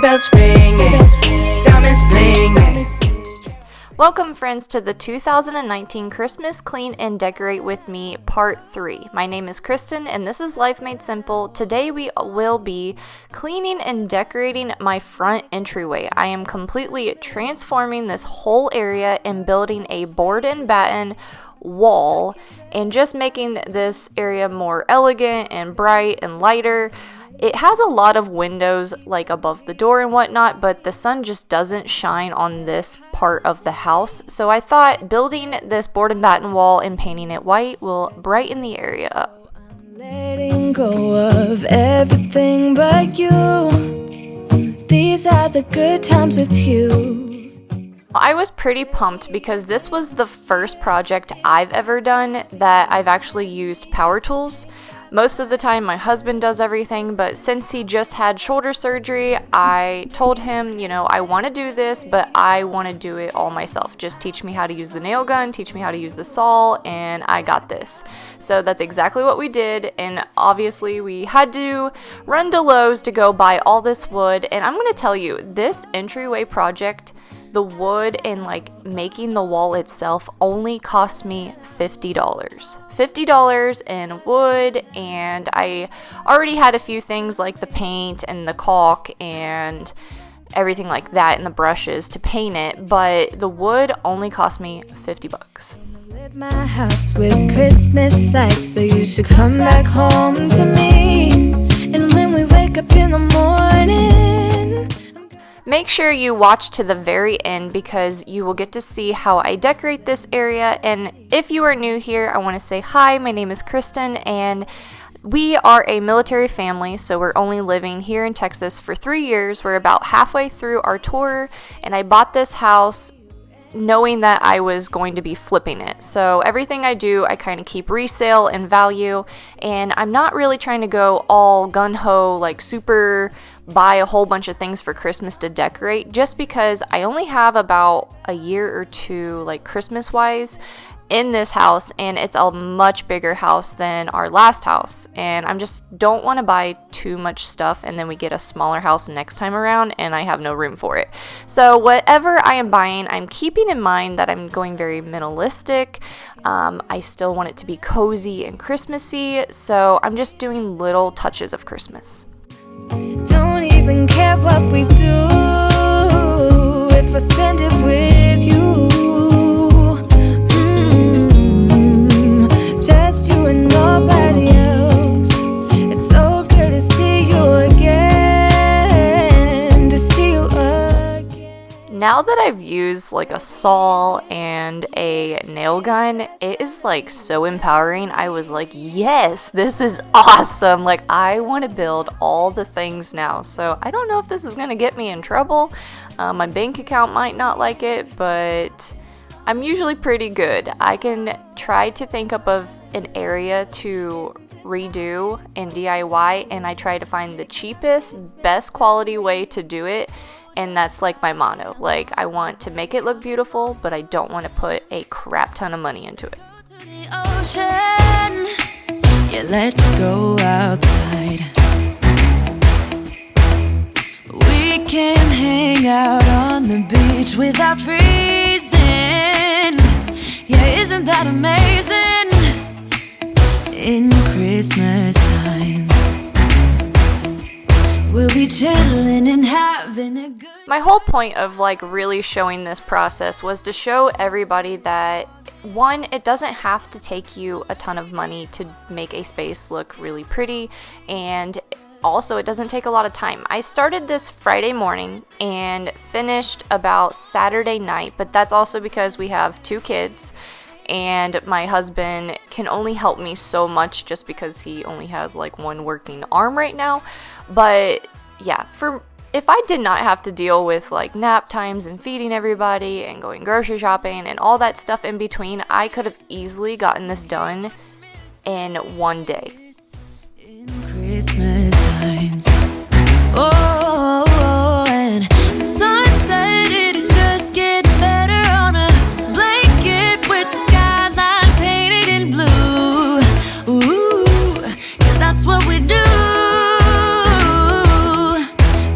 bells ringing, diamonds blinging. Welcome friends to the 2019 Christmas Clean and Decorate with Me Part 3. My name is Kristen and this is Life Made Simple. Today we will be cleaning and decorating my front entryway. I am completely transforming this whole area and building a board and batten wall and just making this area more elegant and bright and lighter. It has a lot of windows like above the door and whatnot, but the sun just doesn't shine on this part of the house. So I thought building this board and batten wall and painting it white will brighten the area up. Letting go of everything but you. These are the good times with you. I was pretty pumped because this was the first project I've ever done that I've actually used power tools. Most of the time my husband does everything, but since he just had shoulder surgery, I told him, I want to do this, but I want to do it all myself. Just teach me how to use the nail gun, teach me how to use the saw, and I got this. So that's exactly what we did, and obviously we had to run to Lowe's to go buy all this wood, and I'm going to tell you, this entryway project, the wood and making the wall itself only cost me $50. $50 in wood, and I already had a few things like the paint and the caulk and everything like that and the brushes to paint it, but the wood only cost me $50. Lit my house with Christmas lights, so you should come back home to me. And when we wake up in the morning, make sure you watch to the very end because you will get to see how I decorate this area. And if you are new here, I want to say hi, my name is Kristen and we are a military family, so we're only living here in Texas for 3 years. We're about halfway through our tour and I bought this house knowing that I was going to be flipping it. So everything I do, I kind of keep resale and value, and I'm not really trying to go all gun-ho, super buy a whole bunch of things for Christmas to decorate, just because I only have about a year or two, Christmas-wise, in this house, and it's a much bigger house than our last house, and I just don't want to buy too much stuff and then we get a smaller house next time around and I have no room for it. So whatever I am buying, I'm keeping in mind that I'm going very minimalistic. I still want it to be cozy and Christmassy, so I'm just doing little touches of Christmas. don't even care what we do if I spend it with you. Just you and nobody else. It's so good to see you again, to see you again. Now that I've used a saw and a nail gun, it is so empowering. I was like, yes, this is awesome. I want to build all the things now. So I don't know if this is going to get me in trouble. My bank account might not like it, but I'm usually pretty good. I can try to think up of an area to redo and DIY, and I try to find the cheapest, best quality way to do it, and that's my motto. I want to make it look beautiful, but I don't want to put a crap ton of money into it. Ocean, yeah, let's go outside. We can hang out on the beach without freezing. Yeah, isn't that amazing? In Christmas times, we'll be chilling and having a good. My whole point of really showing this process was to show everybody that, one, it doesn't have to take you a ton of money to make a space look really pretty, and also it doesn't take a lot of time. I started this Friday morning and finished about Saturday night, but that's also because we have 2 kids and my husband can only help me so much just because he only has one working arm right now. But yeah, if I did not have to deal with nap times and feeding everybody and going grocery shopping and all that stuff in between, I could have easily gotten this done in one day. In Christmas times, oh, and the sunset, it is just getting better on a blanket with the skyline painted in blue. Ooh, yeah, that's what we do.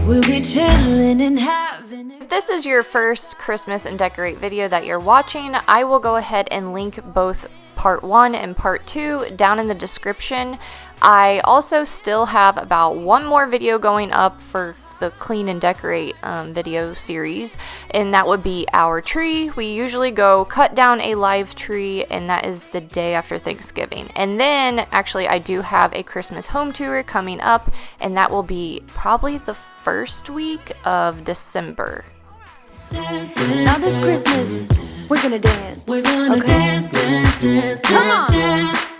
We'll be chilling and having it. If this is your first Christmas and decorate video that you're watching, I will go ahead and link both part 1 and part 2 down in the description. I also still have about one more video going up for the clean and decorate video series, and that would be our tree. We usually go cut down a live tree, and that is the day after Thanksgiving. And then actually I do have a Christmas home tour coming up, and that will be probably the first week of December. Now this Christmas, we're gonna dance. We're gonna dance, dance, dance, Come on. dance.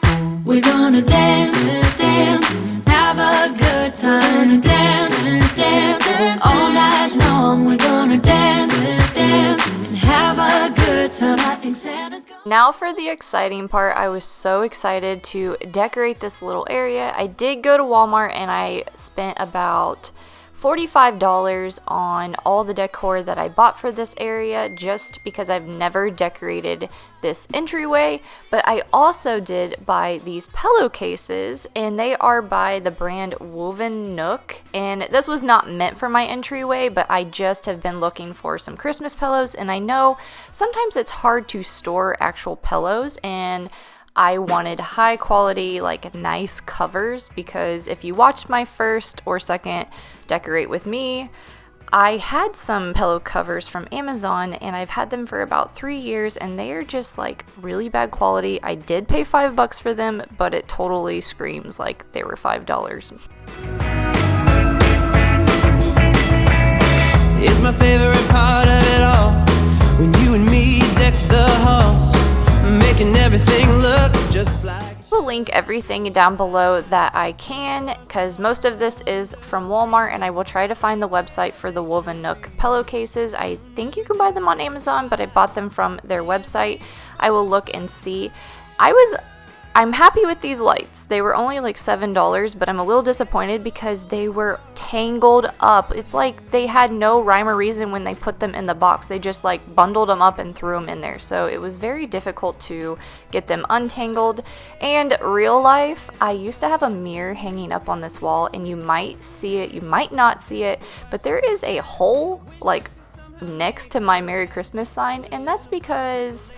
We're gonna dance, dance, have a good time. Dance, dance, all night long. We're gonna dance, dance, and have a good time. I think Santa's gonna... Now for the exciting part. I was so excited to decorate this little area. I did go to Walmart and I spent about $45 on all the decor that I bought for this area, just because I've never decorated this entryway. But I also did buy these pillowcases, and they are by the brand Woven Nook, and this was not meant for my entryway, but I just have been looking for some Christmas pillows, and I know sometimes it's hard to store actual pillows, and I wanted high quality, like nice covers, because if you watched my first or second Decorate With Me, I had some pillow covers from Amazon, and I've had them for about 3 years, and they are just like really bad quality. I did pay $5 for them, but it totally screams like they were $5. It's my favorite part of it all, when you and me deck the halls, making everything look just like... We'll link everything down below that I can, because most of this is from Walmart, and I will try to find the website for the Woven Nook pillowcases. I think you can buy them on Amazon, but I bought them from their website. I will look and see. I'm happy with these lights. They were only like $7, but I'm a little disappointed because they were tangled up. It's like they had no rhyme or reason when they put them in the box. They just like bundled them up and threw them in there. So it was very difficult to get them untangled. And real life, I used to have a mirror hanging up on this wall, and you might see it, you might not see it, but there is a hole like next to my Merry Christmas sign, and that's because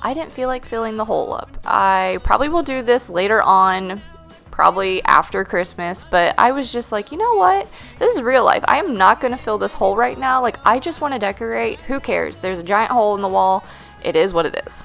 I didn't feel like filling the hole up. I probably will do this later on, probably after Christmas, but I was just like, you know what? This is real life. I am not going to fill this hole right now. Like, I just want to decorate. Who cares? There's a giant hole in the wall. It is what it is.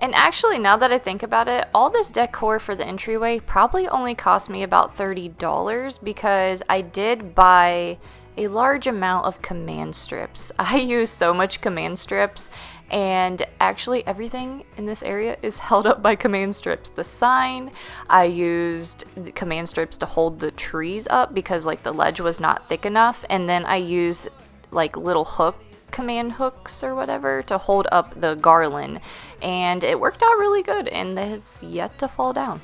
And actually, now that I think about it, all this decor for the entryway probably only cost me about $30, because I did buy a large amount of command strips. I use so much command strips, and actually everything in this area is held up by command strips. The sign, I used the command strips to hold the trees up because like the ledge was not thick enough, and then I used like little command hooks or whatever to hold up the garland, and it worked out really good, and it's yet to fall down.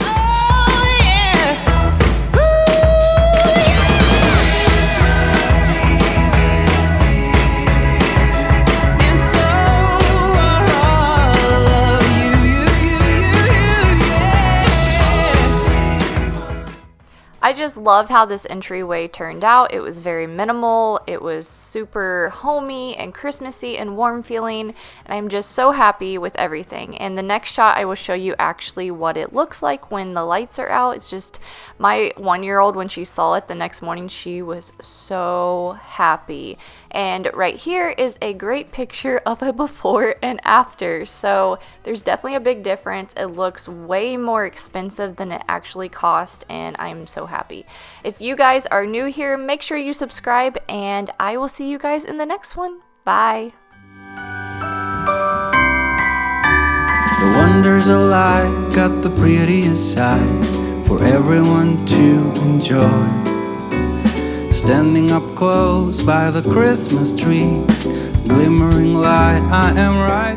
Oh, yeah. I just love how this entryway turned out. It was very minimal. It was super homey and Christmassy and warm feeling, and I'm just so happy with everything. And the next shot I will show you actually what it looks like when the lights are out. It's just my 1-year-old, when she saw it the next morning, she was so happy. And right here is a great picture of a before and after. So there's definitely a big difference. It looks way more expensive than it actually cost, and I'm so happy. If you guys are new here, make sure you subscribe, and I will see you guys in the next one. Bye. The wonders of life got the prettiest side for everyone to enjoy. Standing up close by the Christmas tree, glimmering light, I am right